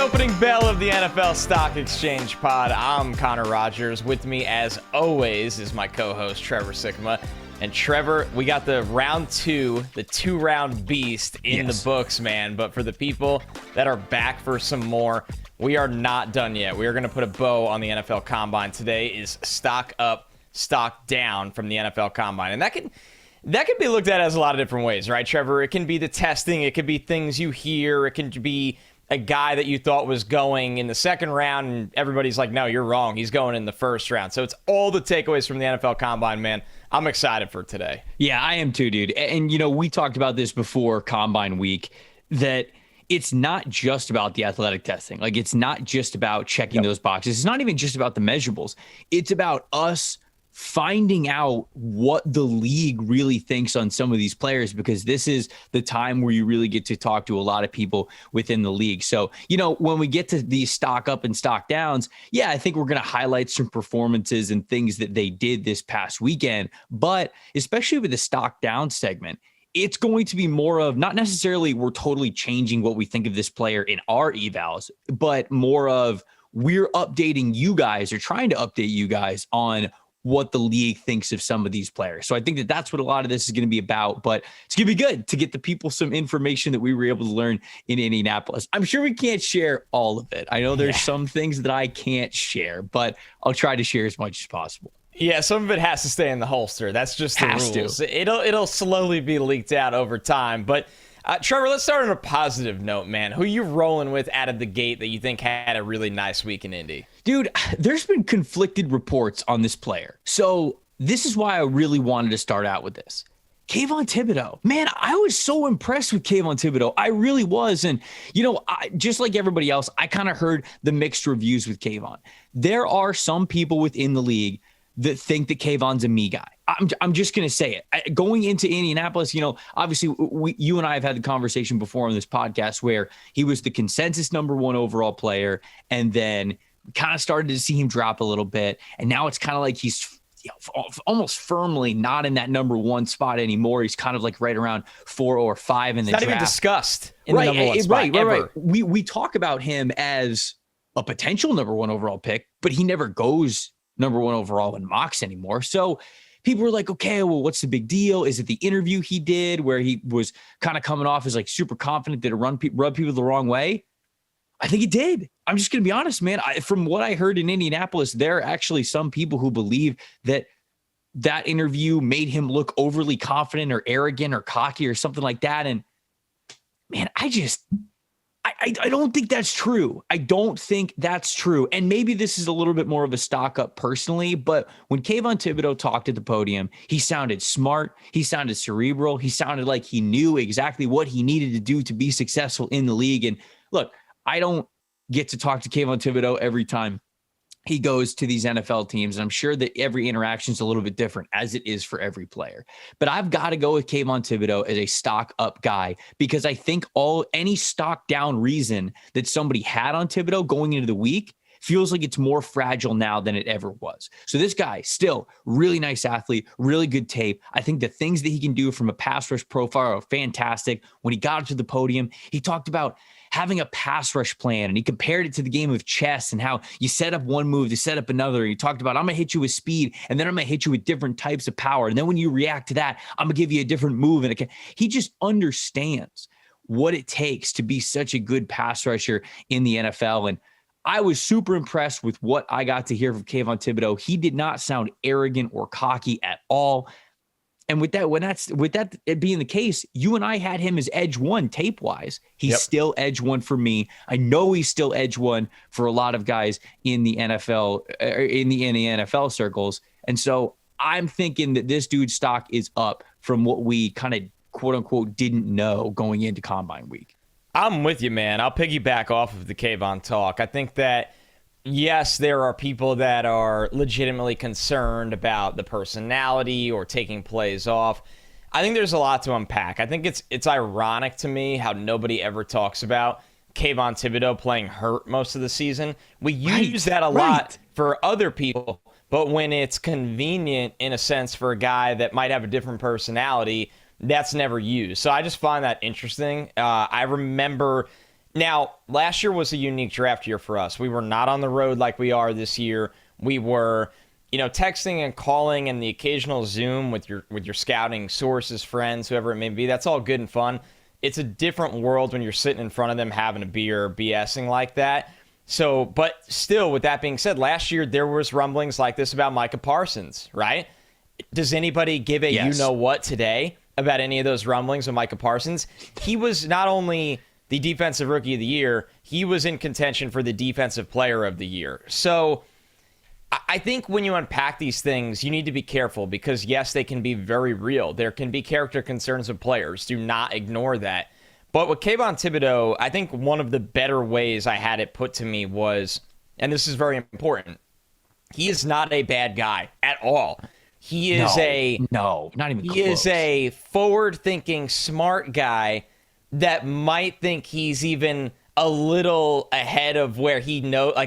Opening bell of the NFL Stock Exchange pod. I'm Connor Rogers. With me, as always, is my co-host Trevor Sikkema. And Trevor, we got the round two, the two-round beast in the books, man. But for the people that are back for some more, we are not done yet. We are going to put a bow on the NFL Combine. Today is stock up, stock down from the NFL Combine. And that can be looked at as a lot of different ways, right, Trevor? It can be the testing. It could be things you hear. It can be a guy that you thought was going in the second round, and everybody's like, no, you're wrong. He's going in the first round. So it's all the takeaways from the NFL Combine, man. I'm excited for today. Yeah, I am too, dude. And, you know, we talked about this before Combine Week, that it's not just about the athletic testing. Like, it's not just about checking those boxes. It's not even just about the measurables. It's about us finding out what the league really thinks on some of these players, because this is the time where you really get to talk to a lot of people within the league. So, you know, when we get to these stock up and stock downs, yeah, I think we're going to highlight some performances and things that they did this past weekend. But especially with the stock down segment, it's going to be more of not necessarily we're totally changing what we think of this player in our evals, but more of we're updating you guys, or trying to update you guys on what the league thinks of some of these players. So I think that that's what a lot of this is going to be about, but it's going to be good to get the people some information that we were able to learn in Indianapolis. I'm sure we can't share all of it. I know there's some things that I can't share, but I'll try to share as much as possible. Yeah, some of it has to stay in the holster. That's just the rules. It'll slowly be leaked out over time, but Trevor, let's start on a positive note, man. Who you rolling with out of the gate that you think had a really nice week in Indy? Dude, there's been conflicted reports on this player. So this is why I really wanted to start out with this. Kayvon Thibodeaux. Man, I was so impressed with Kayvon Thibodeaux. I really was. And, you know, just like everybody else, I kind of heard the mixed reviews with Kayvon. There are some people within the league that think that Kayvon's a me guy. I'm just going to say it. Going into Indianapolis, you know, obviously you and I have had the conversation before on this podcast where he was the consensus number one overall player, and then kind of started to see him drop a little bit. And now it's kind of like he's almost firmly not in that number one spot anymore. He's kind of like right around 4 or 5 in the draft. Not even discussed in the number one spot ever. Right. We talk about him as a potential number one overall pick, but he never goes number one overall in mocks anymore. So people were like, okay, well, what's the big deal? Is it the interview he did where he was kind of coming off as like super confident? Did it rub people the wrong way? I think it did. I'm just going to be honest, man. From what I heard in Indianapolis, there are actually some people who believe that that interview made him look overly confident or arrogant or cocky or something like that. And man, I don't think that's true. I don't think that's true. And maybe this is a little bit more of a stock up personally, but when Kayvon Thibodeaux talked at the podium, he sounded smart. He sounded cerebral. He sounded like he knew exactly what he needed to do to be successful in the league. And look, I don't get to talk to Kayvon Thibodeaux every time he goes to these NFL teams. And I'm sure that every interaction is a little bit different, as it is for every player. But I've got to go with Kayvon Thibodeaux as a stock up guy, because I think any stock down reason that somebody had on Thibodeaux going into the week feels like it's more fragile now than it ever was. So this guy, still really nice athlete, really good tape. I think the things that he can do from a pass rush profile are fantastic. When he got up to the podium, he talked about having a pass rush plan, and he compared it to the game of chess and how you set up one move to set up another. He talked about, I'm going to hit you with speed, and then I'm going to hit you with different types of power. And then when you react to that, I'm going to give you a different move. And he just understands what it takes to be such a good pass rusher in the NFL. And I was super impressed with what I got to hear from Kayvon Thibodeaux. He did not sound arrogant or cocky at all. And with that being the case, you and I had him as edge one tape wise. He's still edge one for me. I know he's still edge one for a lot of guys in the NFL, in the NFL circles. And so I'm thinking that this dude's stock is up from what we kind of quote unquote didn't know going into Combine Week. I'm with you, man. I'll piggyback off of the Kayvon talk. I think that, yes, there are people that are legitimately concerned about the personality or taking plays off. I think there's a lot to unpack. I think it's ironic to me how nobody ever talks about Kayvon Thibodeaux playing hurt most of the season. We use that a lot for other people, but when it's convenient, in a sense, for a guy that might have a different personality, that's never used. So I just find that interesting. I remember Now, last year was a unique draft year for us. We were not on the road like we are this year. We were, texting and calling and the occasional Zoom with your scouting sources, friends, whoever it may be. That's all good and fun. It's a different world when you're sitting in front of them having a beer, BSing like that. So, but still, with that being said, last year there was rumblings like this about Micah Parsons, right? Does anybody give a you-know-what today about any of those rumblings of Micah Parsons? He was not only the Defensive Rookie of the Year, he was in contention for the Defensive Player of the Year. So I think when you unpack these things, you need to be careful because, yes, they can be very real. There can be character concerns of players. Do not ignore that. But with Kayvon Thibodeaux, I think one of the better ways I had it put to me was, and this is very important, he is not a bad guy at all. He is not even close. He is a forward-thinking, smart guy that might think he's even a little ahead of where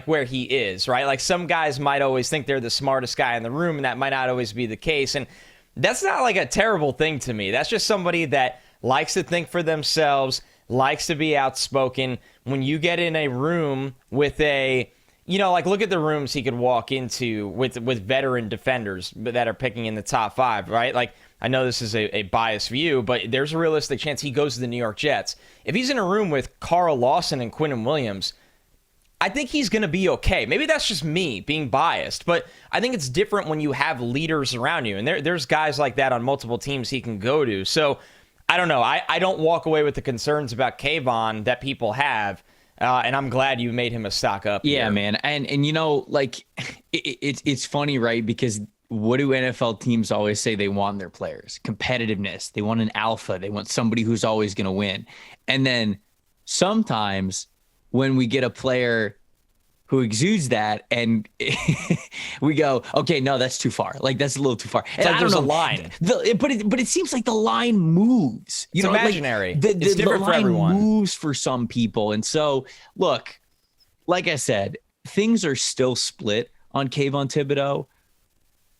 where he is, right? Like some guys might always think they're the smartest guy in the room, and that might not always be the case. And that's not like a terrible thing to me. That's just somebody that likes to think for themselves, likes to be outspoken. When you get in a room with look at the rooms he could walk into with veteran defenders that are picking in the top 5, right? Like, I know this is a biased view, but there's a realistic chance he goes to the New York Jets. If he's in a room with Karlaftis and Kyren Williams, I think he's going to be okay. Maybe that's just me being biased, but I think it's different when you have leaders around you. And there's guys like that on multiple teams he can go to. So, I don't know. I don't walk away with the concerns about Kayvon that people have. And I'm glad you made him a stock up. Yeah, here. man. And it's funny, right? Because what do NFL teams always say they want in their players? Competitiveness. They want an alpha. They want somebody who's always going to win. And then sometimes when we get a player who exudes that and we go, okay, no, that's too far. Like, that's a little too far. It's like there's a line. But it seems like the line moves. It's imaginary. Like it's different for everyone. The line moves for some people. And so, look, like I said, things are still split on Kayvon Thibodeaux.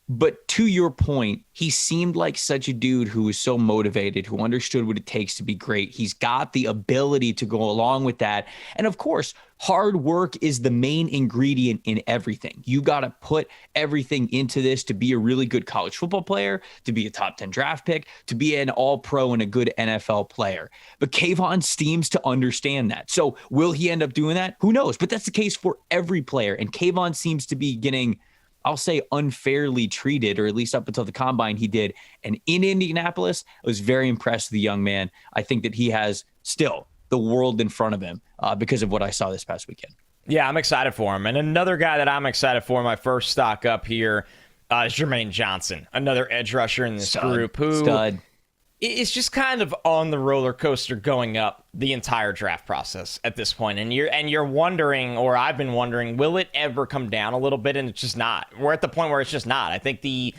But to your point, he seemed like such a dude who was so motivated, who understood what it takes to be great. He's got the ability to go along with that. And of course, hard work is the main ingredient in everything. You got to put everything into this to be a really good college football player, to be a top 10 draft pick, to be an all-pro and a good NFL player. But Kayvon seems to understand that. So will he end up doing that? Who knows? But that's the case for every player. And Kayvon seems to be getting, I'll say, unfairly treated, or at least up until the combine he did. And in Indianapolis, I was very impressed with the young man. I think that he has still the world in front of him because of what I saw this past weekend. Yeah, I'm excited for him. And another guy that I'm excited for, my first stock up here, is Jermaine Johnson, another edge rusher in this group who is just kind of on the roller coaster going up the entire draft process at this point. And you're wondering, or I've been wondering, will it ever come down a little bit? And it's just not. We're at the point where it's just not. I think the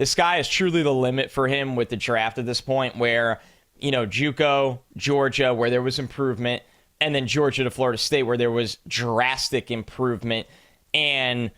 sky is truly the limit for him with the draft at this point, where, JUCO, Georgia, where there was improvement, and then Georgia to Florida State, where there was drastic improvement. And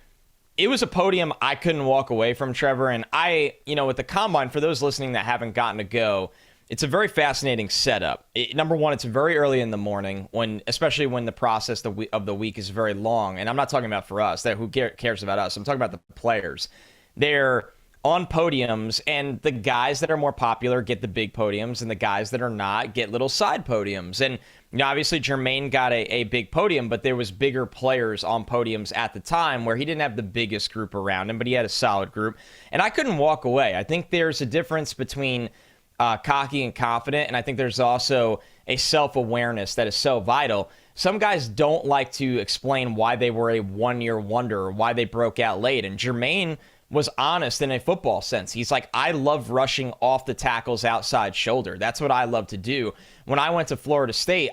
it was a podium I couldn't walk away from, Trevor. And with the combine, for those listening that haven't gotten to go, it's a very fascinating setup. Number one, it's very early in the morning, especially when the process of the week is very long. And I'm not talking about for us, who cares about us? I'm talking about the players. They're on podiums, and the guys that are more popular get the big podiums, and the guys that are not get little side podiums. And obviously Jermaine got a big podium, but there was bigger players on podiums at the time where he didn't have the biggest group around him, but he had a solid group. And I couldn't walk away. I think there's a difference between cocky and confident, and I think there's also a self-awareness that is so vital. Some guys don't like to explain why they were a one-year wonder or why they broke out late, and Jermaine was honest in a football sense. He's like, I love rushing off the tackle's outside shoulder. That's what I love to do. When I went to Florida State,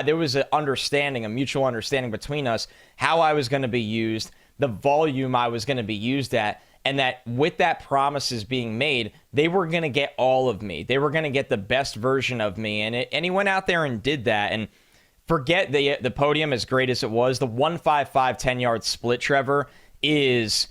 there was a mutual understanding between us, how I was going to be used, the volume I was going to be used at, and that with that promises being made, they were going to get all of me. They were going to get the best version of me. And he went out there and did that. And forget the podium, as great as it was, the 1-5-5 10-yard split, Trevor, is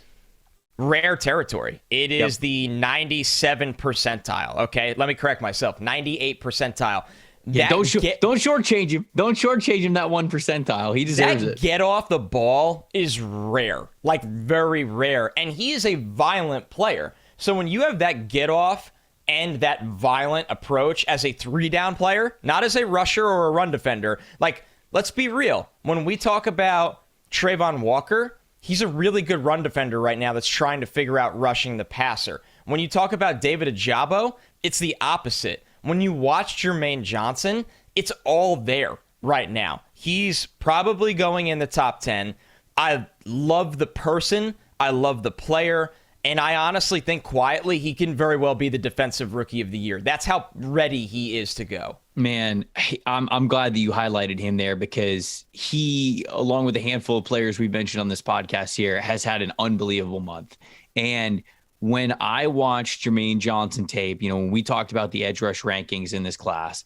rare territory. It is the 97 percentile. Okay, let me correct myself. 98 percentile. Yeah, don't shortchange him. Don't shortchange him that 1 percentile. He deserves it. Get off the ball is rare, like very rare. And he is a violent player. So when you have that get off and that violent approach as a 3-down player, not as a rusher or a run defender, like, let's be real. When we talk about Trayvon Walker, he's a really good run defender right now that's trying to figure out rushing the passer. When you talk about David Ojabo, it's the opposite. When you watch Jermaine Johnson, it's all there right now. He's probably going in the top 10. I love the person. I love the player. And I honestly think quietly he can very well be the defensive rookie of the year. That's how ready he is to go. Man, I'm glad that you highlighted him there, because he, along with a handful of players we've mentioned on this podcast here, has had an unbelievable month. And when I watched Jermaine Johnson tape, when we talked about the edge rush rankings in this class,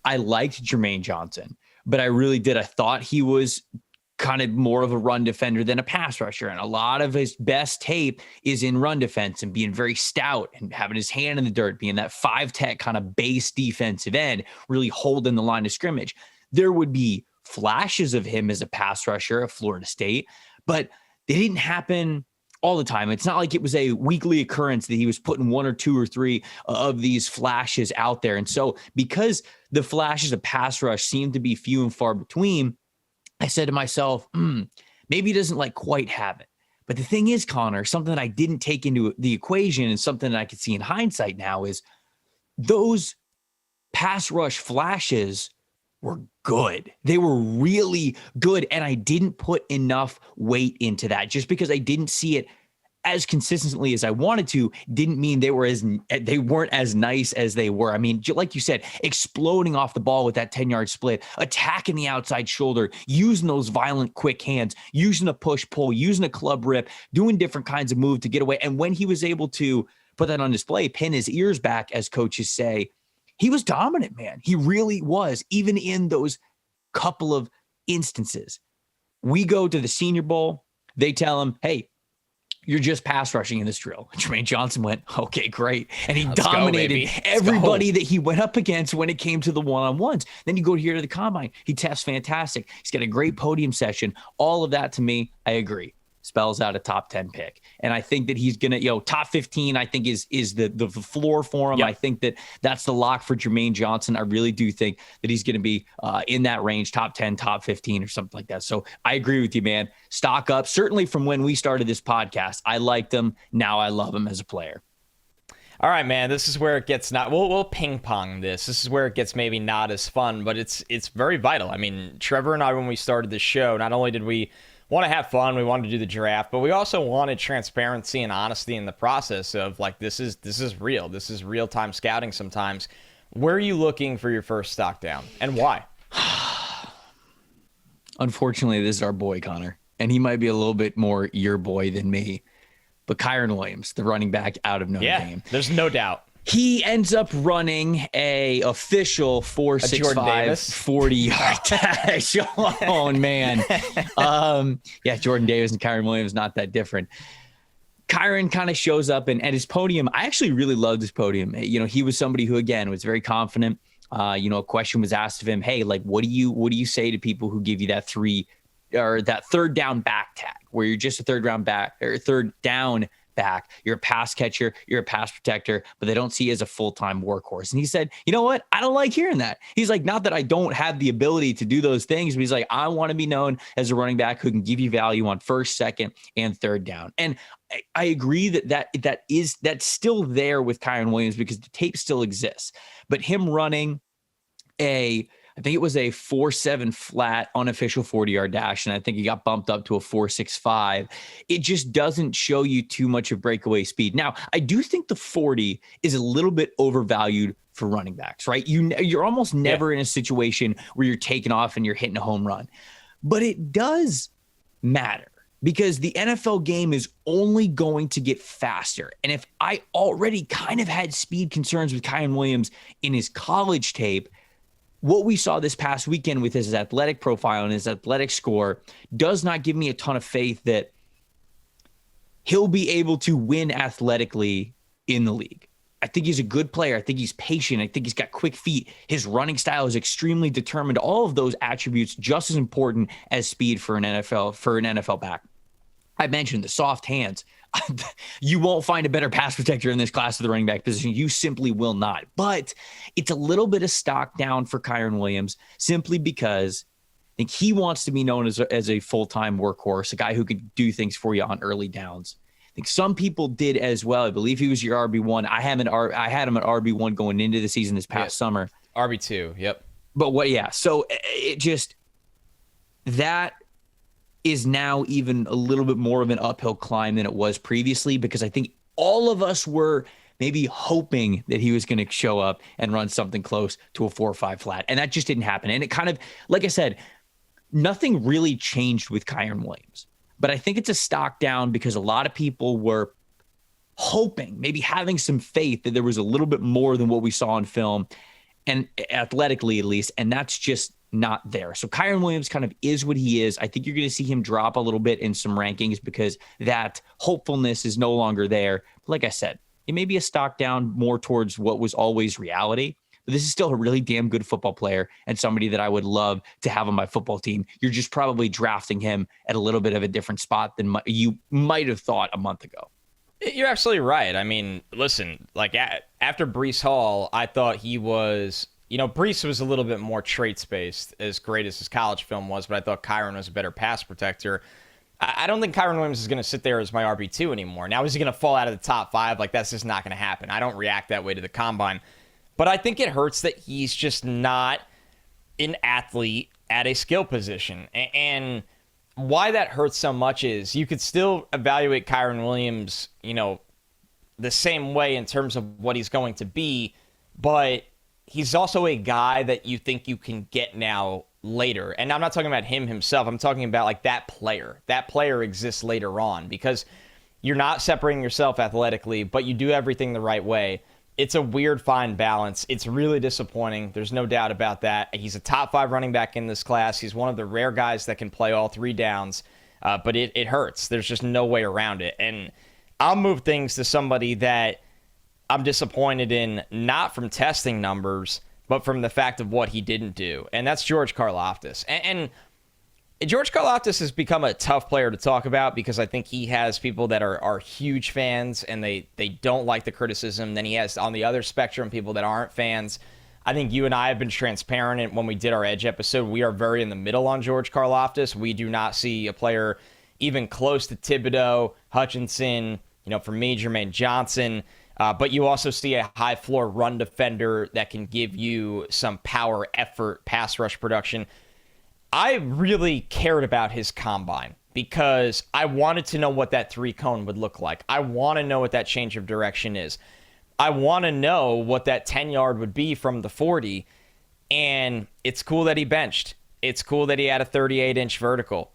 I liked Jermaine Johnson, but I really did. I thought he was kind of more of a run defender than a pass rusher. And a lot of his best tape is in run defense and being very stout and having his hand in the dirt, being that 5-tech kind of base defensive end, really holding the line of scrimmage. There would be flashes of him as a pass rusher at Florida State, but they didn't happen all the time. It's not like it was a weekly occurrence that he was putting 1 or 2 or 3 of these flashes out there. And so because the flashes of pass rush seem to be few and far between, I said to myself, maybe he doesn't quite have it. But the thing is, Connor, something that I didn't take into the equation and something that I could see in hindsight now is those pass rush flashes were good. They were really good. And I didn't put enough weight into that. Just because I didn't see it as consistently as I wanted to didn't mean they weren't as nice as they were. I mean, like you said, exploding off the ball with that 10-yard split, attacking the outside shoulder, using those violent quick hands, using a push pull, using a club rip, doing different kinds of moves to get away. And when he was able to put that on display, pin his ears back, as coaches say, he was dominant, man. He really was, even in those couple of instances. We go to the Senior Bowl. They tell him, hey, you're just pass rushing in this drill. Jermaine Johnson went, okay, great. And he dominated everybody that he went up against when it came to the one-on-ones. Then you go here to the combine. He tests fantastic. He's got a great podium session. All of that, to me, I agree, spells out a top 10 pick. And I think that he's going to, top 15, I think is the floor for him. Yep. I think that that's the lock for Jermaine Johnson. I really do think that he's going to be in that range, top 10, top 15 or something like that. So I agree with you, man. Stock up. Certainly from when we started this podcast, I liked him. Now I love him as a player. All right, man, this is where it gets not, we'll ping pong this. This is where it gets maybe not as fun, but it's very vital. I mean, Trevor and I, when we started this show, not only did we want to have fun, we wanted to do the draft, but we also wanted transparency and honesty in the process of this is real. This is real-time scouting sometimes. Where are you looking for your first stock down and why? Unfortunately, this is our boy, Connor, and he might be a little bit more your boy than me, but Kyren Williams, the running back out of Notre Dame. There's no doubt. He ends up running a official 4.65 40-yard dash. Oh, man. Jordan Davis and Kyren Williams, not that different. Kyren kind of shows up and at his podium. I actually really loved his podium. He was somebody who, again, was very confident. A question was asked of him, hey, what do you say to people who give you that that third down back tag, where you're just a third down back. You're a pass catcher, you're a pass protector, but they don't see you as a full-time workhorse. And he said, you know what? I don't like hearing that. He's like, not that I don't have the ability to do those things, but he's like, I want to be known as a running back who can give you value on first, second, and third down. And I agree that's still there with Kyren Williams because the tape still exists. But him running I think it was a 4.7 flat unofficial 40-yard dash, and I think he got bumped up to a 4.65. It just doesn't show you too much of breakaway speed. Now, I do think the 40 is a little bit overvalued for running backs, right? You're almost never in a situation where you're taking off and you're hitting a home run. But it does matter because the NFL game is only going to get faster. And if I already kind of had speed concerns with Kyren Williams in his college tape, what we saw this past weekend with his athletic profile and his athletic score does not give me a ton of faith that he'll be able to win athletically in the league. I think he's a good player. I think he's patient. I think he's got quick feet. His running style is extremely determined. All of those attributes just as important as speed for an NFL back. I mentioned the soft hands. You won't find a better pass protector in this class of the running back position. You simply will not. But it's a little bit of stock down for Kyren Williams simply because I think he wants to be known as a full-time workhorse, a guy who can do things for you on early downs. I think some people did as well. I believe he was your RB1. I had him at RB1 going into the season this past summer. RB2, yep. But so it just, that is now even a little bit more of an uphill climb than it was previously, because I think all of us were maybe hoping that he was going to show up and run something close to a 4 or 5 flat. And that just didn't happen. And it kind of, like I said, nothing really changed with Kyren Williams. But I think it's a stock down because a lot of people were hoping, maybe having some faith that there was a little bit more than what we saw on film, and athletically at least, and that's just not there. So Kyren Williams kind of is what he is. I think you're going to see him drop a little bit in some rankings because that hopefulness is no longer there. But like I said, it may be a stock down more towards what was always reality. But this is still a really damn good football player and somebody that I would love to have on my football team. You're just probably drafting him at a little bit of a different spot than you might have thought a month ago. You're absolutely right. I mean, listen, like after Breece Hall, I thought he was, Breece was a little bit more traits-based, as great as his college film was, but I thought Kyren was a better pass protector. I don't think Kyren Williams is going to sit there as my RB2 anymore. Now, is he going to fall out of the top 5? Like, that's just not going to happen. I don't react that way to the combine. But I think it hurts that he's just not an athlete at a skill position. And why that hurts so much is you could still evaluate Kyren Williams, the same way in terms of what he's going to be, but he's also a guy that you think you can get now later. And I'm not talking about him himself. I'm talking about like that player. That player exists later on because you're not separating yourself athletically, but you do everything the right way. It's a weird fine balance. It's really disappointing. There's no doubt about that. He's a top 5 running back in this class. He's one of the rare guys that can play all 3 downs, but it hurts. There's just no way around it. And I'll move things to somebody that I'm disappointed in, not from testing numbers, but from the fact of what he didn't do. And that's George Karlaftis. And George Karlaftis has become a tough player to talk about because I think he has people that are huge fans and they don't like the criticism. Then he has, on the other spectrum, people that aren't fans. I think you and I have been transparent, and when we did our Edge episode, we are very in the middle on George Karlaftis. We do not see a player even close to Thibodeaux, Hutchinson, for me, Jermaine Johnson. But you also see a high floor run defender that can give you some power, effort, pass rush production. I really cared about his combine because I wanted to know what that 3-cone would look like. I want to know what that change of direction is. I want to know what that 10-yard would be from the 40. And it's cool that he benched. It's cool that he had a 38-inch vertical.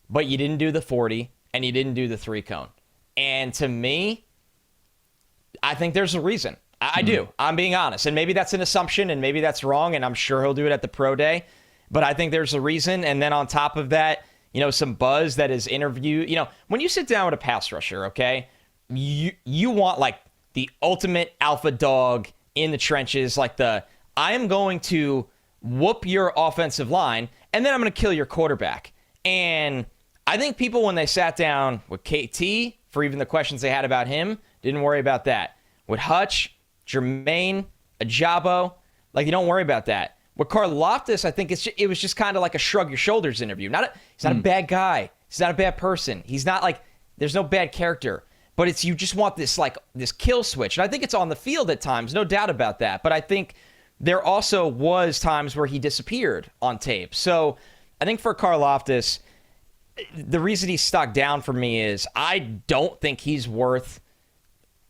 But you didn't do the 40, and you didn't do the 3-cone. And to me, I think there's a reason. I do. I'm being honest. And maybe that's an assumption, and maybe that's wrong, and I'm sure he'll do it at the pro day. But I think there's a reason. And then on top of that, some buzz that is interviewed. When you sit down with a pass rusher, okay, you want like the ultimate alpha dog in the trenches, like I am going to whoop your offensive line, and then I'm going to kill your quarterback. And I think people, when they sat down with KT, for even the questions they had about him, didn't worry about that. With Hutch, Jermaine, Ajabo, you don't worry about that. With Karlaftis, I think it was just kind of like a shrug your shoulders interview. He's not a bad guy. He's not a bad person. He's not there's no bad character. But you just want this kill switch. And I think it's on the field at times, no doubt about that. But I think there also was times where he disappeared on tape. So I think for Karlaftis, the reason he's stuck down for me is I don't think he's worth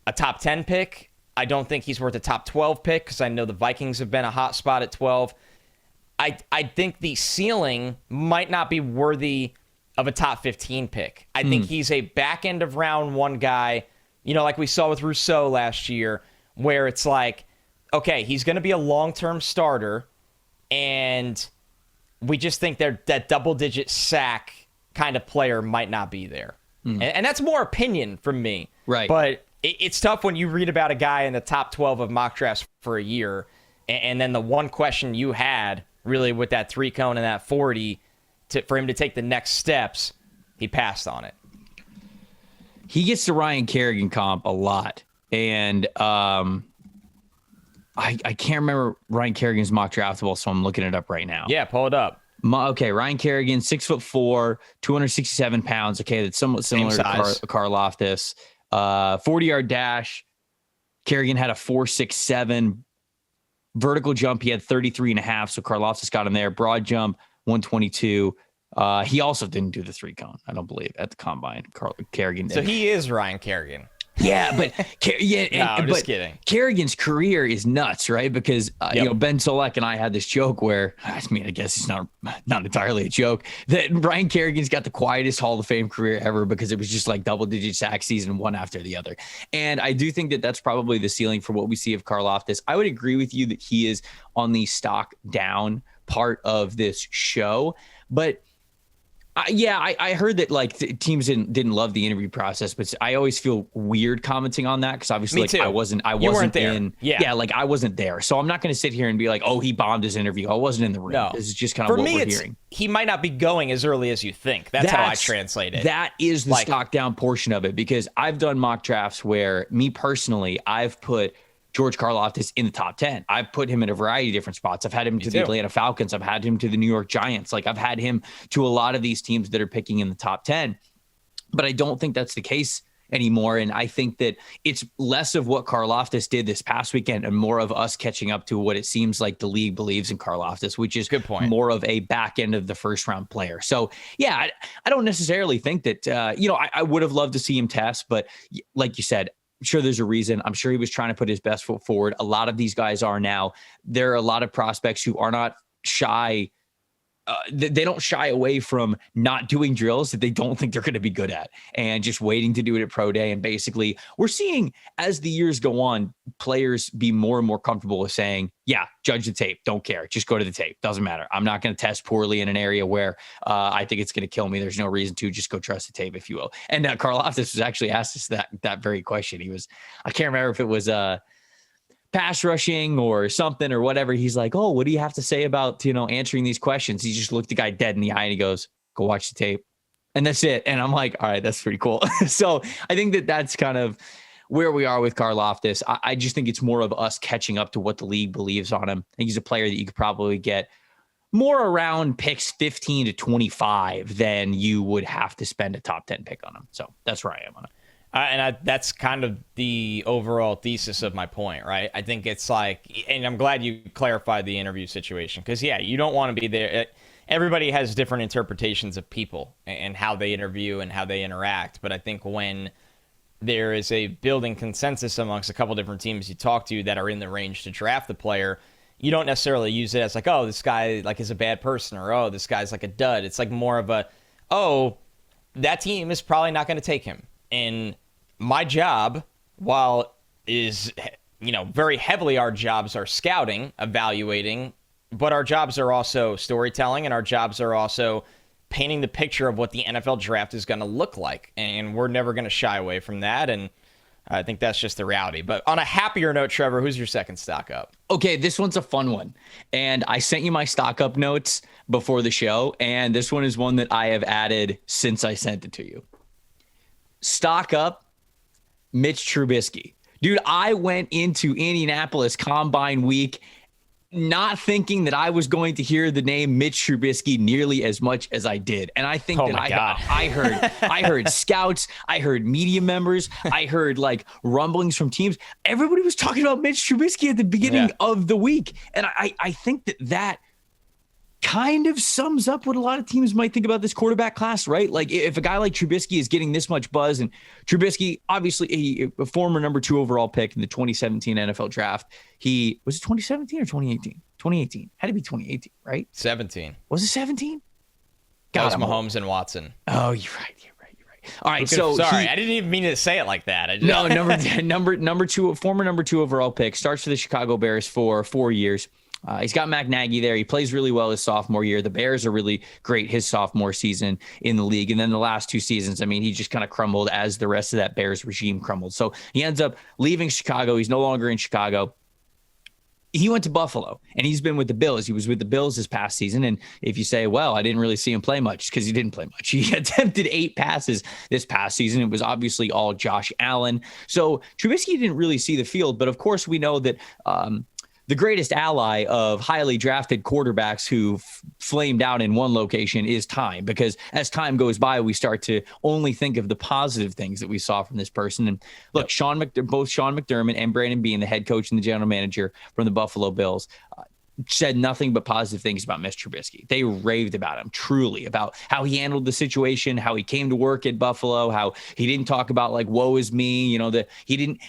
a top 10 pick. I don't think he's worth a top 12 pick because I know the Vikings have been a hot spot at 12. I think the ceiling might not be worthy of a top 15 pick. I think he's a back end of round 1 guy, like we saw with Rousseau last year, where it's like, okay, he's going to be a long-term starter, and we just think that double-digit sack kind of player might not be there. And that's more opinion from me. Right. But it's tough when you read about a guy in the top 12 of mock drafts for a year, and then the one question you had really with that 3 cone and that 40 for him to take the next steps, he passed on it. He gets the Ryan Kerrigan comp a lot. And I can't remember Ryan Kerrigan's mock draftable, so I'm looking it up right now. Yeah, pull it up. Okay, Ryan Kerrigan, 6'4", 267 pounds. Okay, that's somewhat similar to Karlaftis. 40-yard dash. Kerrigan had a 4.67. Vertical jump, he had 33.5, so Karlaftis got him there. Broad jump, 122. He also didn't do the 3 cone, I don't believe, at the combine. Kerrigan did. So he is Ryan Kerrigan. Yeah, but I'm just kidding. Kerrigan's career is nuts, right? Because Ben Solek and I had this joke where, I guess it's not entirely a joke, that Ryan Kerrigan's got the quietest Hall of Fame career ever because it was just like double-digit sack season one after the other. And I do think that that's probably the ceiling for what we see of Karlaftis. I would agree with you that he is on the stock down part of this show, but I heard that like teams didn't love the interview process, but I always feel weird commenting on that because obviously like, I wasn't there. in. Yeah, like I wasn't there, so I'm not going to sit here and be like, oh, he bombed his interview. I wasn't in the room. No. This is just kind of what we're hearing. He might not be going as early as you think. That's how I translate it. That is the stock down portion of it, because I've done mock drafts where me personally, I've put George Karlaftis in the top 10. I've put him in a variety of different spots. I've had him to the Atlanta Falcons. I've had him to the New York Giants. Like I've had him to a lot of these teams that are picking in the top 10, but I don't think that's the case anymore. And I think that it's less of what Karlaftis did this past weekend and more of us catching up to what it seems like the league believes in Karlaftis, which is good point. More of a back end of the first round player. So yeah, I don't necessarily think that, I would have loved to see him test, but like you said, I'm sure there's a reason. I'm sure he was trying to put his best foot forward. A lot of these guys are now. There are a lot of prospects who are not shy. They don't shy away from not doing drills that they don't think they're going to be good at and just waiting to do it at pro day. And basically we're seeing as the years go on, players be more and more comfortable with saying, yeah, judge the tape. Don't care. Just go to the tape. Doesn't matter. I'm not going to test poorly in an area where I think it's going to kill me. There's no reason to. Just go trust the tape, if you will. And Karlaftis was actually asked us that very question. I can't remember if it was pass rushing or something or whatever. He's like, oh, what do you have to say about, answering these questions? He just looked the guy dead in the eye and he goes, go watch the tape. And that's it. And I'm like, all right, that's pretty cool. So I think that that's kind of where we are with Karlaftis. I just think it's more of us catching up to what the league believes on him. I think he's a player that you could probably get more around picks 15 to 25 than you would have to spend a top 10 pick on him. So that's where I am on it. That's kind of the overall thesis of my point, right? I think it's like, and I'm glad you clarified the interview situation because, yeah, you don't want to be there. Everybody has different interpretations of people and how they interview and how they interact. But I think when there is a building consensus amongst a couple different teams you talk to that are in the range to draft the player, you don't necessarily use it as like, oh, this guy like is a bad person or, oh, this guy's like a dud. It's like more of a, oh, that team is probably not going to take him. And my job, while is, very heavily our jobs are scouting, evaluating, but our jobs are also storytelling and our jobs are also painting the picture of what the NFL draft is going to look like. And we're never going to shy away from that. And I think that's just the reality. But on a happier note, Trevor, who's your second stock up? Okay, this one's a fun one. And I sent you my stock up notes before the show. And this one is one that I have added since I sent it to you. Stock up Mitch Trubisky. Dude, I went into Indianapolis Combine Week not thinking that I was going to hear the name Mitch Trubisky nearly as much as I did. And I think I heard scouts, I heard media members, I heard like rumblings from teams. Everybody was talking about Mitch Trubisky at the beginning of the week. And I think that kind of sums up what a lot of teams might think about this quarterback class, right? Like if a guy like Trubisky is getting this much buzz, and Trubisky, obviously a former number 2 overall pick in the 2017 NFL draft. Was it 2017 or 2018? 2018. Had to be 2018, right? 17. Was it 17? That was Mahomes and Watson. Oh, you're right. All right, I didn't even mean to say it like that. No, number 2, former number 2 overall pick, starts for the Chicago Bears for 4 years. He's got Matt Nagy there. He plays really well his sophomore year. The Bears are really great his sophomore season in the league. And then the last 2 seasons, I mean, he just kind of crumbled as the rest of that Bears regime crumbled. So he ends up leaving Chicago. He's no longer in Chicago. He went to Buffalo, and he's been with the Bills. He was with the Bills this past season. And if you say, well, I didn't really see him play much, because he didn't play much. He attempted 8 passes this past season. It was obviously all Josh Allen. So Trubisky didn't really see the field. But of course, we know that the greatest ally of highly drafted quarterbacks who flamed out in one location is time, because as time goes by, we start to only think of the positive things that we saw from this person. And look, both Sean McDermott and Brandon Beane, the head coach and the general manager from the Buffalo Bills, said nothing but positive things about Mitch Trubisky. They raved about him, truly, about how he handled the situation, how he came to work at Buffalo, how he didn't talk about like, woe is me, you know, that he didn't,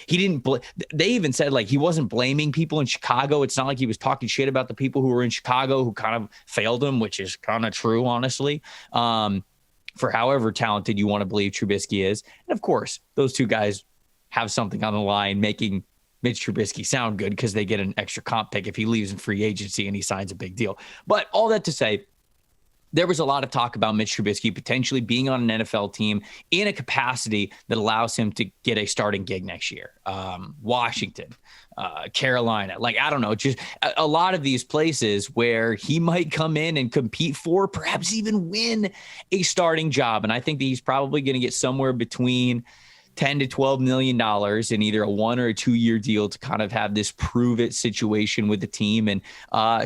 they even said like he wasn't blaming people in Chicago. It's not like he was talking shit about the people who were in Chicago who kind of failed him, which is kind of true, honestly. For however talented you want to believe Trubisky is. And of course, those two guys have something on the line, making Mitch Trubisky sound good because they get an extra comp pick if he leaves in free agency and he signs a big deal. But all that to say, there was a lot of talk about Mitch Trubisky potentially being on an NFL team in a capacity that allows him to get a starting gig next year. Washington, Carolina, like, I don't know, just a lot of these places where he might come in and compete for, perhaps even win a starting job. And I think that he's probably going to get somewhere between $10 to $12 million in either a 1 or a 2 year deal to kind of have this prove it situation with the team and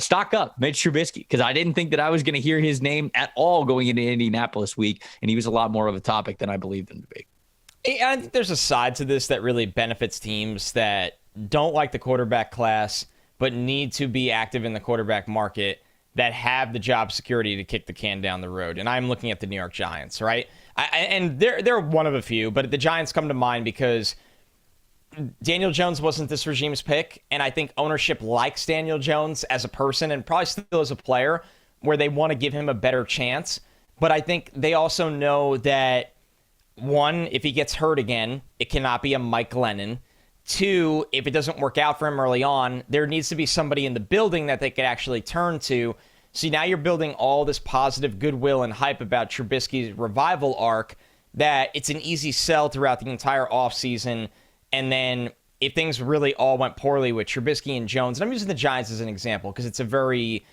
stock up Mitch Trubisky, because I didn't think that I was going to hear his name at all going into Indianapolis week. And he was a lot more of a topic than I believed him to be. I think there's a side to this that really benefits teams that don't like the quarterback class, but need to be active in the quarterback market, that have the job security to kick the can down the road. And I'm looking at the New York Giants, right? And they're one of a few, but the Giants come to mind because Daniel Jones wasn't this regime's pick, and I think ownership likes Daniel Jones as a person and probably still as a player, where they want to give him a better chance. But I think they also know that, one, if he gets hurt again, it cannot be a Mike Glennon. 2, if it doesn't work out for him early on, there needs to be somebody in the building that they could actually turn to. So now you're building all this positive goodwill and hype about Trubisky's revival arc, that it's an easy sell throughout the entire offseason. And then if things really all went poorly with Trubisky and Jones, and I'm using the Giants as an example because it's a very,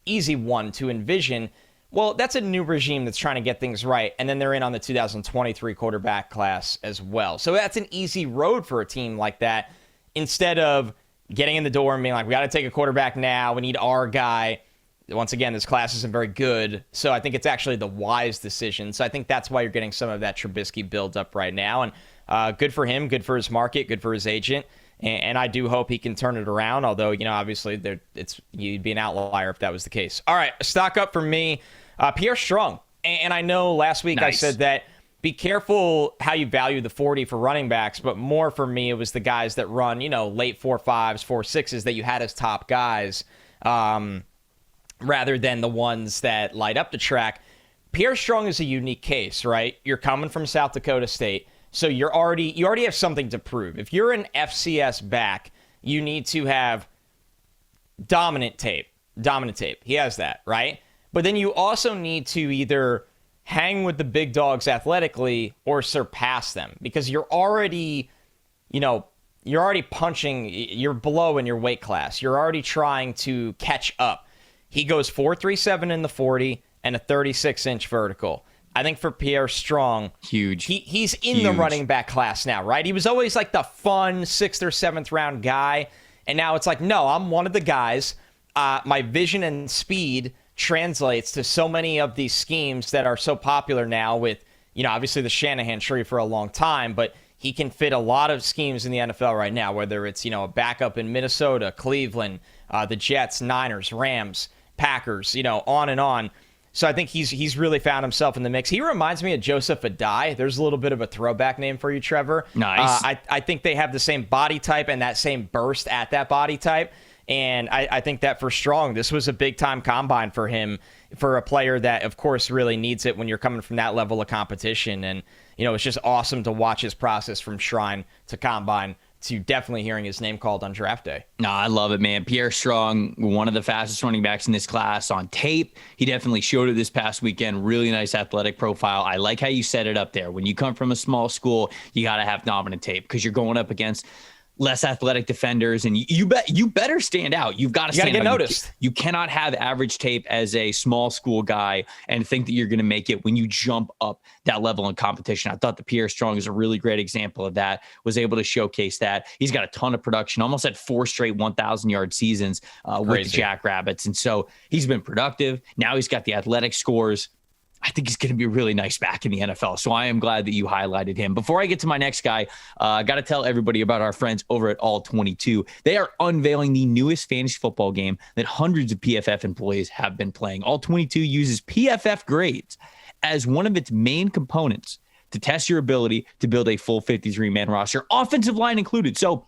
easy one to envision. Well, that's a new regime that's trying to get things right. And then they're in on the 2023 quarterback class as well. So that's an easy road for a team like that, instead of getting in the door and being like, we got to take a quarterback now. We need our guy. Once again, this class isn't very good. So I think it's actually the wise decision. So I think that's why you're getting some of that Trubisky build up right now. And good for him, good for his market, good for his agent. And I do hope he can turn it around. Although, obviously you'd be an outlier if that was the case. All right, stock up for me. Pierre Strong. And I know last week I said that be careful how you value the 40 for running backs, but more for me, it was the guys that run, late 4.5s, 4.6s that you had as top guys, rather than the ones that light up the track. Pierre Strong is a unique case, right? You're coming from South Dakota State, so you already have something to prove. If you're an FCS back, you need to have dominant tape. He has that, right? But then you also need to either hang with the big dogs athletically or surpass them, because you're already punching, you're below in your weight class. You're already trying to catch up. He goes 4.37 in the 40 and a 36-inch vertical. I think for Pierre Strong, huge. He's in the running back class now, right? He was always like the fun 6th or 7th round guy. And now it's like, no, I'm one of the guys. My vision and speed translates to so many of these schemes that are so popular now with, obviously the Shanahan tree for a long time, but he can fit a lot of schemes in the NFL right now, whether it's, a backup in Minnesota, Cleveland, the Jets, Niners, Rams, Packers, on and on. So I think he's really found himself in the mix. He reminds me of Joseph Adai. There's a little bit of a throwback name for you, Trevor. Nice. I think they have the same body type and that same burst at that body type. And I think that for Strong, this was a big-time combine for him, for a player that, of course, really needs it when you're coming from that level of competition. And, it's just awesome to watch his process from Shrine to Combine to definitely hearing his name called on draft day. No, I love it, man. Pierre Strong, one of the fastest running backs in this class on tape. He definitely showed it this past weekend. Really nice athletic profile. I like how you set it up there. When you come from a small school, you got to have dominant tape because you're going up against less athletic defenders, and you better stand out. You've got to stand out. Get noticed. You cannot have average tape as a small school guy and think that you're going to make it when you jump up that level in competition. I thought the Pierre Strong is a really great example of that, was able to showcase that. He's got a ton of production, almost had 4 straight 1,000-yard seasons with the Jackrabbits. And so he's been productive. Now he's got the athletic scores. I think he's going to be a really nice back in the NFL. So I am glad that you highlighted him. Before I get to my next guy, I got to tell everybody about our friends over at All 22. They are unveiling the newest fantasy football game that hundreds of PFF employees have been playing. All 22 uses PFF grades as one of its main components to test your ability to build a full 53-man roster, offensive line included. So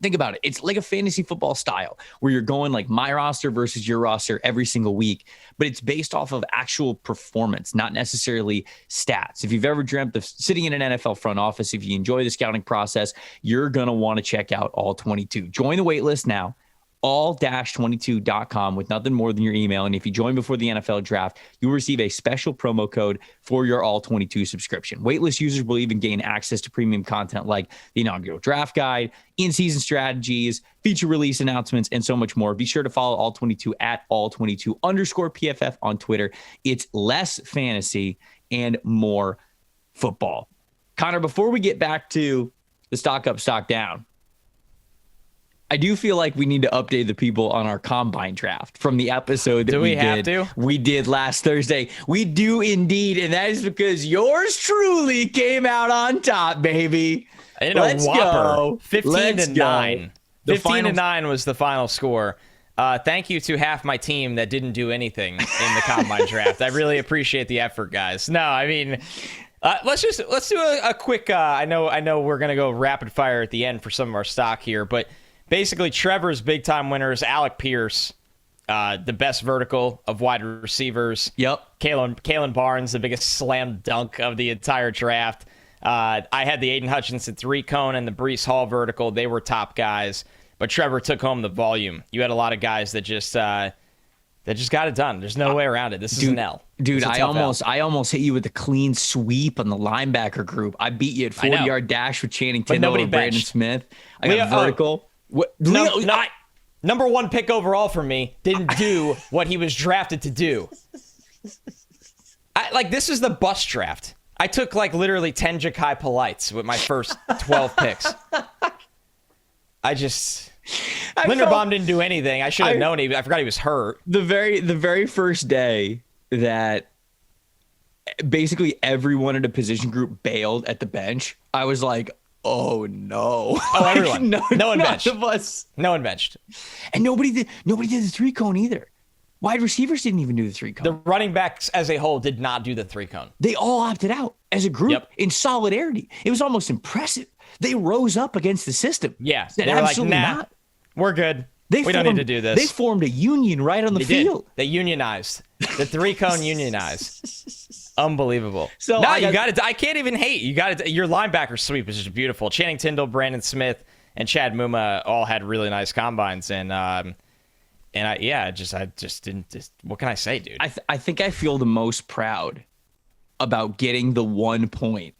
think about it. It's like a fantasy football style where you're going like my roster versus your roster every single week, but it's based off of actual performance, not necessarily stats. If you've ever dreamt of sitting in an NFL front office, if you enjoy the scouting process, you're going to want to check out All 22. Join the wait list now. all-22.com with nothing more than your email. And if you join before the NFL draft, you'll receive a special promo code for your All-22 subscription. Waitlist users will even gain access to premium content like the inaugural draft guide, in-season strategies, feature release announcements, and so much more. Be sure to follow All-22 at All22_PFF on Twitter. It's less fantasy and more football. Connor, before we get back to the stock up, stock down, I do feel like we need to update the people on our combine draft from the episode that we did last Thursday. We do indeed, and that is because yours truly came out on top, baby. Let's go. 15-9. 15-9 was the final score. Thank you to half my team that didn't do anything in the combine draft. I really appreciate the effort, guys. No, I mean, let's do a quick. I know we're gonna go rapid fire at the end for some of our stock here, but basically, Trevor's big-time winners, Alec Pierce, the best vertical of wide receivers. Yep. Kalen Barnes, the biggest slam dunk of the entire draft. I had the Aiden Hutchinson 3-cone and the Breece Hall vertical. They were top guys, but Trevor took home the volume. You had a lot of guys that just got it done. There's no way around it. This is an L. Dude, I almost hit you with a clean sweep on the linebacker group. I beat you at 40-yard dash with Channing Tindall and Brandon Smith. I got vertical. Number 1 pick overall for me didn't do what he was drafted to do. This is the bus draft. I took literally 10 Ja'Kai Polites with my first 12 picks. Linderbaum didn't do anything. I should have known I forgot he was hurt. The very first day that basically everyone in a position group bailed at the bench, I was like, oh no! Oh, everyone! No one benched. Of us. No one benched, and nobody did the 3-cone either. Wide receivers didn't even do the 3-cone. The running backs as a whole did not do the 3-cone. They all opted out as a group in solidarity. It was almost impressive. They rose up against the system. Yeah, they were absolutely like, "Nah, we're good. We don't need to do this." They formed a union right on the field. They unionized. The 3-cone unionized. Unbelievable. So you got it. I can't even hate. You got it. Your linebacker sweep is just beautiful. Channing Tindall, Brandon Smith, and Chad Muma all had really nice combines, and I just didn't. What can I say, dude? I think I feel the most proud about getting the 1 point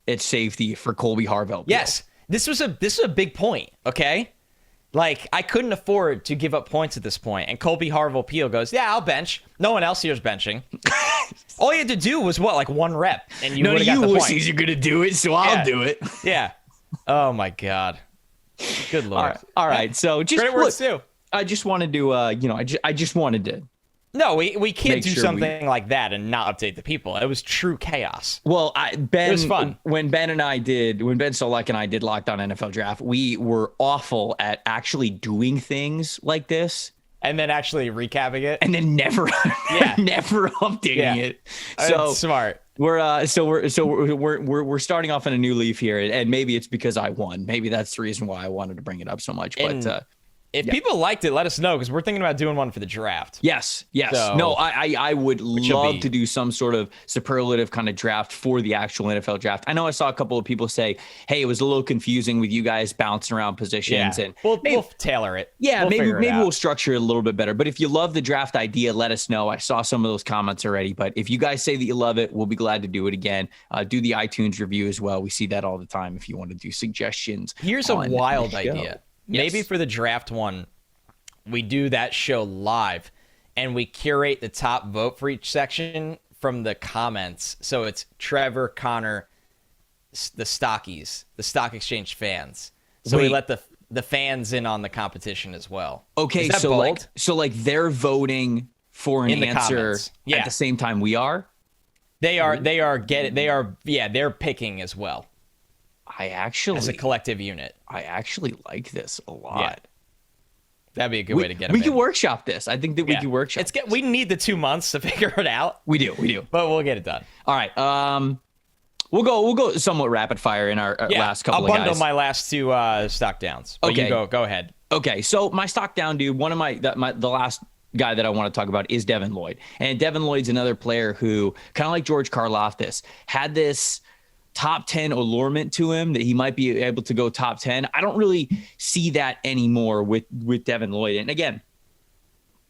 at safety for Colby Harvell. Yes, this was a big point. Okay. I couldn't afford to give up points at this point. And Colby Harvell-Peel goes, yeah, I'll bench. No one else here's benching. All you had to do was, 1 rep? And you would have got the point. You're going to do it, so I'll do it. Yeah. Oh, my God. Good Lord. All right. So just credit where it's due. I just wanted to, I just wanted to. No, we can't do something like that and not update the people. It was true chaos. Well, it was fun. When Ben Solak and I did Locked On NFL Draft, we were awful at actually doing things like this. And then actually recapping it. And then never updating it. So it's smart. We're starting off on a new leaf here, and maybe it's because I won. Maybe that's the reason why I wanted to bring it up so much. But If people liked it, let us know, because we're thinking about doing one for the draft. Yes. So, no, I would love to do some sort of superlative kind of draft for the actual NFL draft. I know I saw a couple of people say, hey, it was a little confusing with you guys bouncing around positions. And we'll tailor it. Yeah, maybe we'll structure it a little bit better. But if you love the draft idea, let us know. I saw some of those comments already. But if you guys say that you love it, we'll be glad to do it again. Do the iTunes review as well. We see that all the time if you want to do suggestions. Here's a wild idea. Yes. Maybe for the draft one, we do that show live and we curate the top vote for each section from the comments. So it's Trevor, Connor, the Stockies, the Stock Exchange fans. So we let the fans in on the competition as well. Okay, so like they're voting for an answer at the same time we are? They're picking as well. As a collective unit. I actually like this a lot. Yeah. That'd be a good way to get it. We can workshop this. I think that we can workshop this. We need the 2 months to figure it out. We do. But we'll get it done. All right. We'll go somewhat rapid fire in our last couple of guys. I'll bundle my last two stock downs. But you go ahead. Okay. So my stock down, dude, one of the last guy that I want to talk about is Devin Lloyd. And Devin Lloyd's another player who, kind of like George Karlaftis, had this top 10 allurement to him that he might be able to go top 10. I don't really see that anymore with Devin Lloyd. And again,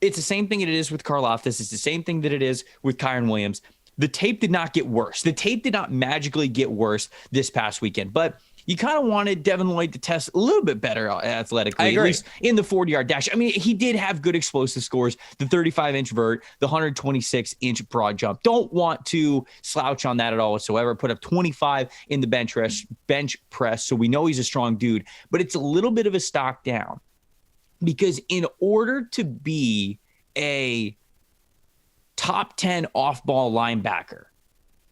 it's the same thing that it is with Karlaftis. It's the same thing that it is with Kyren Williams. The tape did not get worse. The tape did not magically get worse this past weekend, but you kind of wanted Devin Lloyd to test a little bit better athletically, at least in the 40-yard dash. I mean, he did have good explosive scores, the 35-inch vert, the 126-inch broad jump. Don't want to slouch on that at all whatsoever. Put up 25 in the bench press, so we know he's a strong dude. But it's a little bit of a stock down because in order to be a top 10 off-ball linebacker,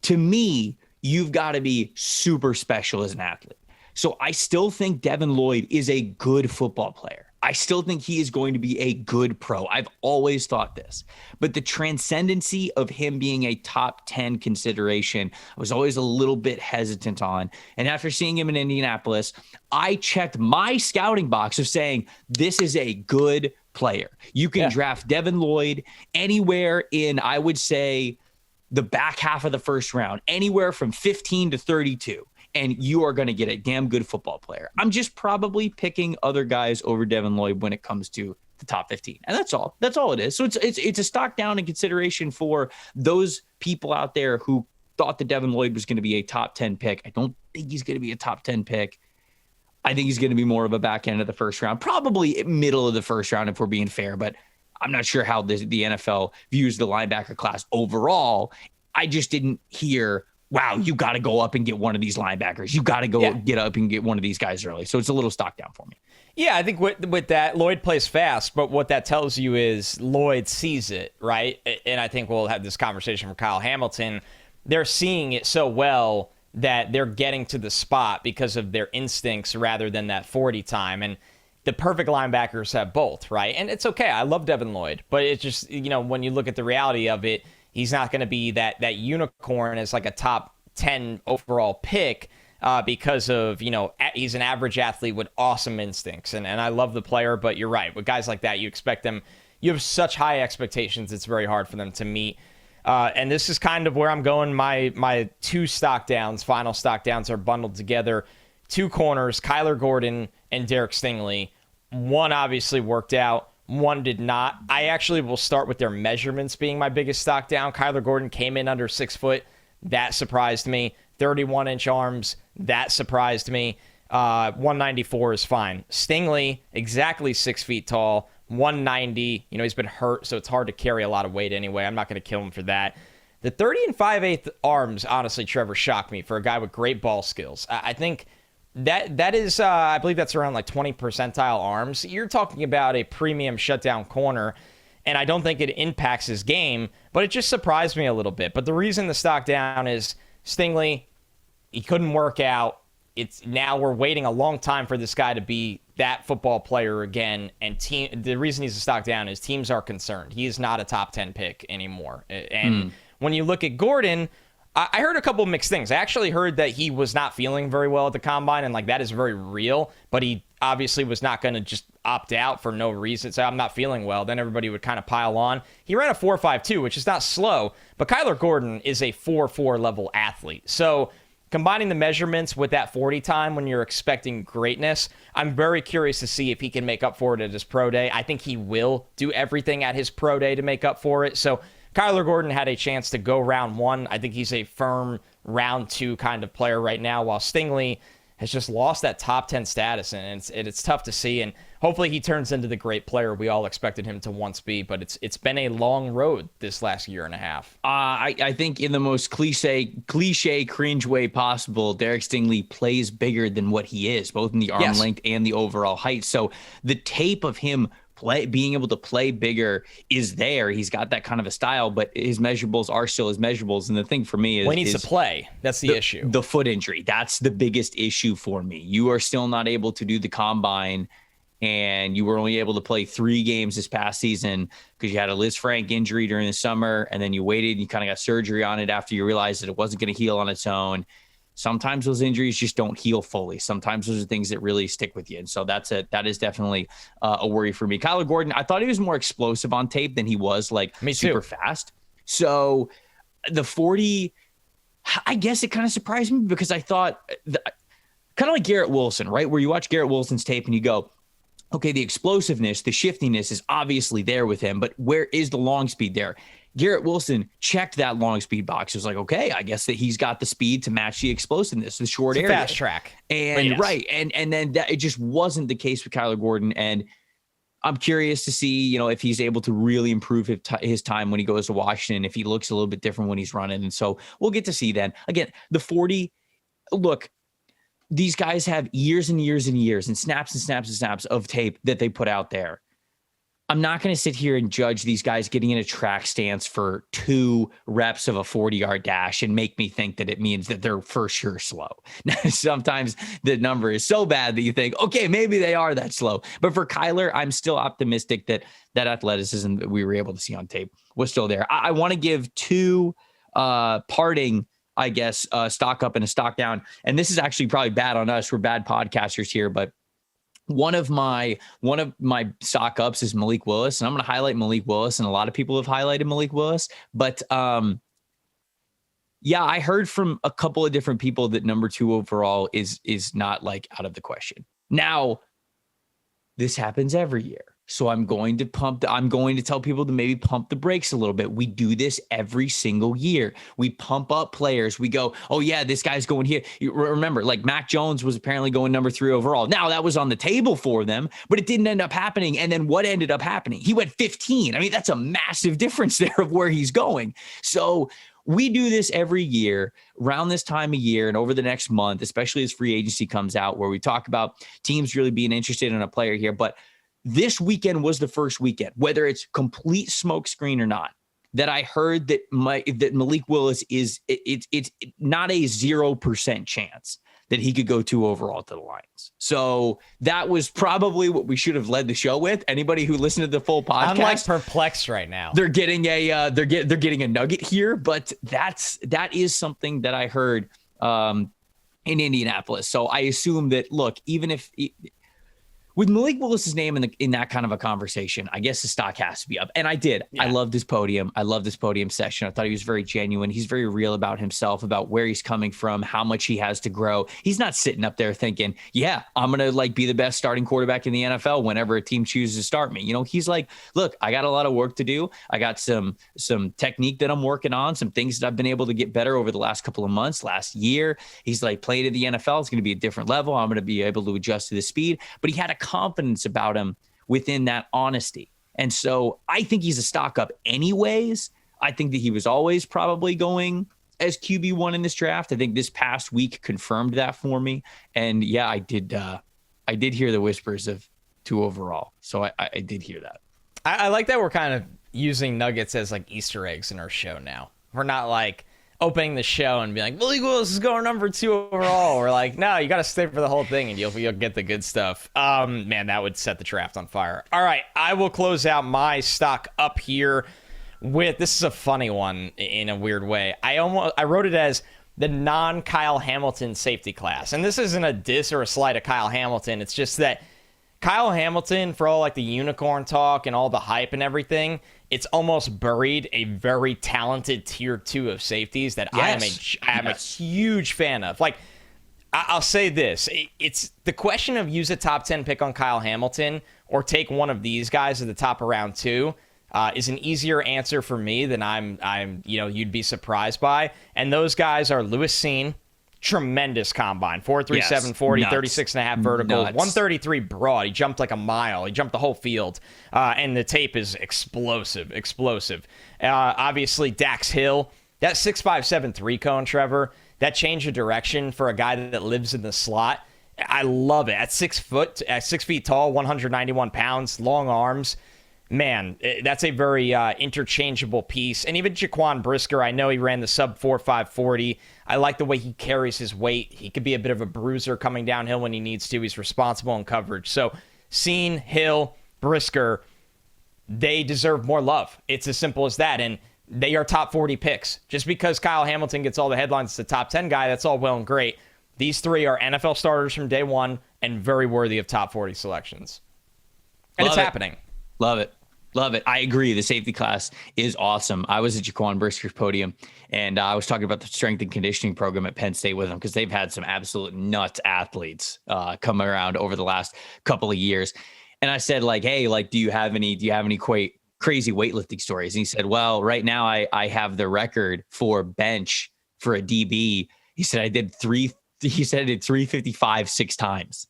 to me, you've got to be super special as an athlete. So I still think Devin Lloyd is a good football player. I still think he is going to be a good pro. I've always thought this. But the transcendency of him being a top 10 consideration, I was always a little bit hesitant on. And after seeing him in Indianapolis, I checked my scouting box of saying, this is a good player. You can draft Devin Lloyd anywhere in, I would say, the back half of the first round, anywhere from 15 to 32. And you are going to get a damn good football player. I'm just probably picking other guys over Devin Lloyd when it comes to the top 15. And that's all. That's all it is. So it's a stock down in consideration for those people out there who thought that Devin Lloyd was going to be a top 10 pick. I don't think he's going to be a top 10 pick. I think he's going to be more of a back end of the first round, probably middle of the first round if we're being fair. But I'm not sure how the NFL views the linebacker class overall. I just didn't hear, wow, you got to go up and get one of these linebackers. You got to go get up and get one of these guys early. So it's a little stock down for me. Yeah, I think with that, Lloyd plays fast, but what that tells you is Lloyd sees it, right? And I think we'll have this conversation from Kyle Hamilton. They're seeing it so well that they're getting to the spot because of their instincts rather than that 40 time. And the perfect linebackers have both, right? And it's okay. I love Devin Lloyd, but it's just, when you look at the reality of it, he's not going to be that unicorn as like a top 10 overall pick because of, he's an average athlete with awesome instincts. And I love the player, but you're right. With guys like that, you expect them, you have such high expectations, it's very hard for them to meet. And this is kind of where I'm going. My two stock downs, final stock downs are bundled together. Two corners, Kyler Gordon and Derek Stingley. One obviously worked out. One did not. I actually will start with their measurements being my biggest stock down. Kyler Gordon came in under 6 foot. That surprised me. 31-inch arms. That surprised me. 194 is fine. Stingley, exactly 6 feet tall. 190. He's been hurt, so it's hard to carry a lot of weight anyway. I'm not going to kill him for that. The 30 and 5/8 arms, honestly, Trevor, shocked me for a guy with great ball skills. I think that is, I believe that's around like 20 percentile arms. You're talking about a premium shutdown corner, and I don't think it impacts his game, but it just surprised me a little bit. But the reason the stock down is Stingley, he couldn't work out. Now we're waiting a long time for this guy to be that football player again, and the reason he's a stock down is teams are concerned. He is not a top 10 pick anymore. And when you look at Gordon, I heard a couple of mixed things. I actually heard that he was not feeling very well at the combine, and like that is very real, but he obviously was not going to just opt out for no reason. Say, I'm not feeling well. Then everybody would kind of pile on. He ran a 4.52, which is not slow, but Kyler Gordon is a 4.4 level athlete. So combining the measurements with that 40 time when you're expecting greatness, I'm very curious to see if he can make up for it at his pro day. I think he will do everything at his pro day to make up for it. So Kyler Gordon had a chance to go round 1. I think he's a firm round 2 kind of player right now, while Stingley has just lost that top 10 status, and it's tough to see. And hopefully he turns into the great player we all expected him to once be. But it's been a long road this last year and a half. I think in the most cliche, cringe way possible, Derek Stingley plays bigger than what he is, both in the arm length and the overall height. So the tape of him being able to play bigger is there. He's got that kind of a style, but his measurables are still his measurables. And the thing for me is he needs to play. That's the issue. The foot injury. That's the biggest issue for me. You are still not able to do the combine, and you were only able to play 3 games this past season because you had a Liz Frank injury during the summer, and then you waited and you kind of got surgery on it after you realized that it wasn't going to heal on its own. Sometimes those injuries just don't heal fully. Sometimes those are things that really stick with you. And so that is definitely a worry for me. Kyler Gordon, I thought he was more explosive on tape than he was super fast. So the 40, I guess it kind of surprised me because I thought kind of like Garrett Wilson, right? Where you watch Garrett Wilson's tape and you go, okay, the explosiveness, the shiftiness is obviously there with him, but where is the long speed there? Garrett Wilson checked that long speed box. It was like, okay, I guess that he's got the speed to match the explosiveness, the short area. Fast track. And yes. Right. And then that it just wasn't the case with Kyler Gordon. And I'm curious to see, if he's able to really improve his time when he goes to Washington, if he looks a little bit different when he's running. And so we'll get to see then. Again, the 40, look, these guys have years and years and years and snaps and snaps and snaps of tape that they put out there. I'm not going to sit here and judge these guys getting in a track stance for 2 reps of a 40-yard dash and make me think that it means that they're for sure slow. Sometimes the number is so bad that you think, okay, maybe they are that slow. But for Kyler, I'm still optimistic that that athleticism that we were able to see on tape was still there. I want to give 2 parting, I guess, stock up and a stock down. And this is actually probably bad on us. We're bad podcasters here, but one of my stock ups is Malik Willis, and I'm going to highlight Malik Willis, and a lot of people have highlighted Malik Willis, but I heard from a couple of different people that number 2 overall is not like out of the question. Now, this happens every year. So I'm going to tell people to maybe pump the brakes a little bit. We do this every single year. We pump up players. We go, oh yeah, this guy's going here. You remember, like Mac Jones was apparently going number 3 overall. Now that was on the table for them, but it didn't end up happening. And then what ended up happening? He went 15. I mean, that's a massive difference there of where he's going. So we do this every year around this time of year and over the next month, especially as free agency comes out, where we talk about teams really being interested in a player here. But this weekend was the first weekend, whether it's complete smokescreen or not, that I heard that Malik Willis it's not a 0% chance that he could go 2 overall to the Lions. So that was probably what we should have led the show with. Anybody who listened to the full podcast, I'm like perplexed right now. They're getting they're getting a nugget here, but that is something that I heard in Indianapolis. So I assume that, look, even if with Malik Willis's name in that kind of a conversation, I guess the stock has to be up. And I did. Yeah. I loved his podium. I loved his podium session. I thought he was very genuine. He's very real about himself, about where he's coming from, how much he has to grow. He's not sitting up there thinking, yeah, I'm going to be the best starting quarterback in the NFL whenever a team chooses to start me. He's like, look, I got a lot of work to do. I got some technique that I'm working on, some things that I've been able to get better over the last couple of months, last year. He's like, playing at the NFL, it's going to be a different level. I'm going to be able to adjust to the speed. But he had a confidence about him within that honesty. And so I think he's a stock up anyways. I think that he was always probably going as QB1 in this draft. I think this past week confirmed that for me. And yeah, I did hear the whispers of 2 overall. So I did hear that. I like that we're kind of using nuggets as like Easter eggs in our show now. We're not like opening the show and be like, Malik Willis is going number 2 overall. We're like, no, you got to stay for the whole thing and you'll get the good stuff. Man, that would set the draft on fire. All right, I will close out my stock up here. this is a funny one in a weird way. I wrote it as the non-Kyle Hamilton safety class. And this isn't a diss or a slight of Kyle Hamilton. It's just that Kyle Hamilton, for all like the unicorn talk and all the hype and everything, it's almost buried a very talented tier 2 of safeties that I am a huge fan of. Like, I'll say this. It's the question of use a top 10 pick on Kyle Hamilton or take one of these guys at the top of round 2 is an easier answer for me than I'm you'd be surprised by. And those guys are Lewis Seen, tremendous combine, 4.37 40, 36.5 vertical, 133 broad. He jumped like a mile. He jumped the whole field. And the tape is explosive. Obviously, Dax Hill, that 6.57 3-cone, Trevor, that change of direction for a guy that lives in the slot, I love it. At 6 feet tall, 191 pounds, long arms. Man, that's a very interchangeable piece. And even Jaquan Brisker, I know he ran the sub 4.5 40. I like the way he carries his weight. He could be a bit of a bruiser coming downhill when he needs to. He's responsible in coverage. So, Seen, Hill, Brisker, they deserve more love. It's as simple as that. And they are top 40 picks. Just because Kyle Hamilton gets all the headlines as the top 10 guy, that's all well and great. These three are NFL starters from day one and very worthy of top 40 selections. And it's happening. Love it. I agree. The safety class is awesome. I was at Jaquan Brisker's podium, and I was talking about the strength and conditioning program at Penn State with them because they've had some absolute nuts athletes come around over the last couple of years. And I said, like, hey, like, do you have any crazy weightlifting stories? And he said, well, right now I have the record for bench for a DB. He said I did 355 6 times.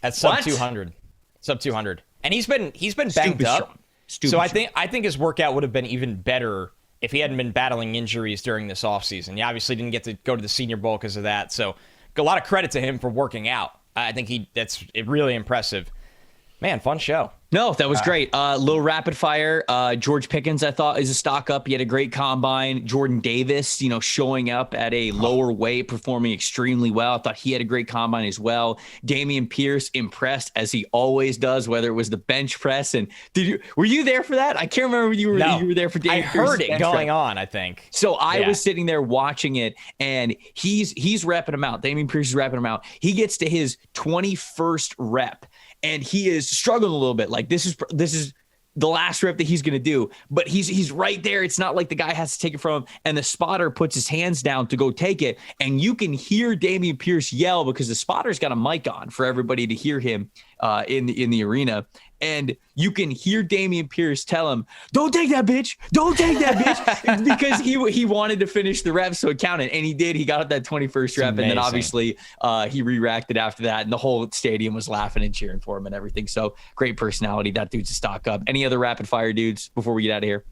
That's sub 200. Sub 200. And he's been banged up. So I think his workout would have been even better if he hadn't been battling injuries during this offseason. He obviously didn't get to go to the Senior Bowl because of that. So a lot of credit to him for working out. I think that's really impressive. Man, fun show. No, that was great. Little rapid fire. George Pickens, I thought, is a stock up. He had a great combine. Jordan Davis, showing up at a lower weight, performing extremely well. I thought he had a great combine as well. Dameon Pierce impressed as he always does, whether it was the bench press. And were you there for that? I can't remember you were there for Dameon I heard it going on, I think. So I was sitting there watching it, and he's repping him out. Dameon Pierce is repping him out. He gets to his 21st rep, and he is struggling a little bit. Like, this is the last rep that he's going to do, but he's right there. It's not like the guy has to take it from him, and the spotter puts his hands down to go take it, and you can hear Dameon Pierce yell because the spotter's got a mic on for everybody to hear him in the arena. And you can hear Dameon Pierce tell him, "Don't take that, bitch! Don't take that, bitch!" because he wanted to finish the rep, so it counted, and he did. He got up that 21st rep, and then obviously he re-racked it after that, and the whole stadium was laughing and cheering for him and everything. So great personality. That dude's a stock up. Any other rapid fire dudes before we get out of here?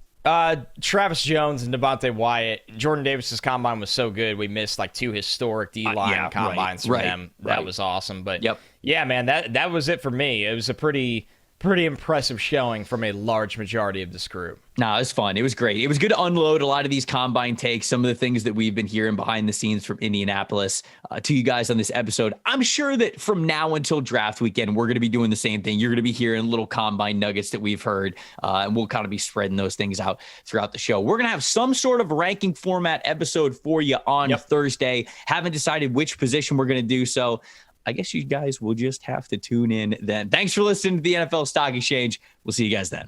Travis Jones and Devontae Wyatt. Jordan Davis's combine was so good. We missed like 2 historic D-line combines from them. That was awesome. But yeah, man, that was it for me. It was a pretty impressive showing from a large majority of this group. No, it was fun. It was great. It was good to unload a lot of these combine takes, some of the things that we've been hearing behind the scenes from Indianapolis to you guys on this episode. I'm sure that from now until draft weekend, we're going to be doing the same thing. You're going to be hearing little combine nuggets that we've heard, and we'll kind of be spreading those things out throughout the show. We're going to have some sort of ranking format episode for you on Thursday. Haven't decided which position we're going to do, so I guess you guys will just have to tune in then. Thanks for listening to the NFL Stock Exchange. We'll see you guys then.